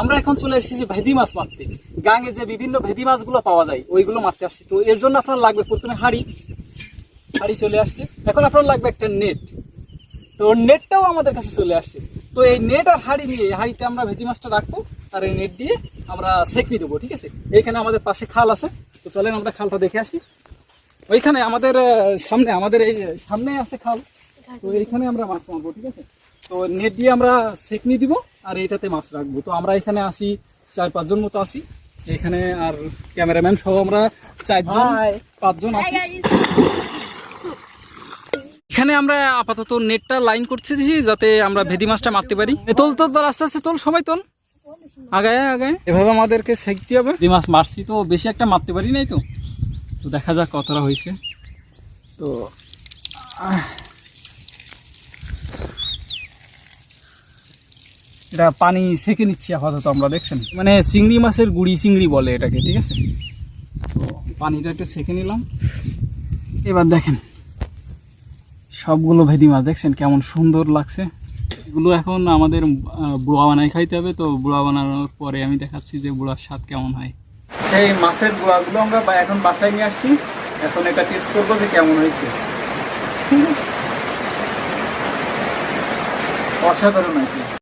আমরা এখন চলে এসেছি ভেদি মাছ মারতে। গাঙে যে বিভিন্ন ভেদি মাছগুলো পাওয়া যায় ওইগুলো মারতে আসছি। তো এর জন্য আপনার লাগবে প্রথমে হাঁড়ি চলে আসছে। এখন আপনার লাগবে একটা নেট। তো নেটটাও আমাদের কাছে চলে আসছে। তো এই নেট আর হাঁড়ি নিয়ে হাঁড়িতে আমরা ভেদি মাছটা রাখবো আর এই নেট দিয়ে আমরা সেঁকড়ি দেবো, ঠিক আছে। এইখানে আমাদের পাশে খাল আছে, তো চলেন আমরা খালটা দেখে আসি। ওইখানে আমাদের সামনে এই সামনে আছে খাল, তো এইখানে আমরা মাছ মারবো, ঠিক আছে। তো নেট দিয়ে আমরা সেঁকনি দিব আর এইটাতে মাছ রাখবো। তো আমরা এখানে আসি 4-5 জন মতো আসি এখানে, আর ক্যামেরাম্যান সহ আমরা 4-5 জন আছি এখানে। আমরা আপাতত নেটটা লাইন করতে দিছি যাতে আমরা ভেদি মাছটা মারতে পারি। তোল আস্তে আস্তে তোল, সবাই তোল, আগায় এভাবে আমাদেরকে সেঁকতে হবে। ভেদি মাছ মারছি তো বেশি একটা মারতে পারি নাই, তো দেখা যাক কতটা হয়েছে। তো এটা পানি সেঁকে নিচ্ছি আপাতত আমরা, দেখছেন মানে চিংড়ি মাছের গুড়ি চিংড়ি বলে এটাকে, ঠিক আছে। তো পানিটা একটু সেঁকে নিলাম। এবার দেখেন সবগুলো ভেদি মাছ দেখছেন কেমন সুন্দর লাগছে। এগুলো এখন আমাদের বুড়া বানায় খাইতে হবে। তো বুড়া বানানোর পরে আমি দেখাচ্ছি যে বুড়ার স্বাদ কেমন হয়। সেই মাছের বুড়াগুলো আমরা এখন বাসায় নিয়ে আসছি। এখন এটা টেস্ট করবো যে কেমন হয়েছে। অসাধারণ হয়েছে।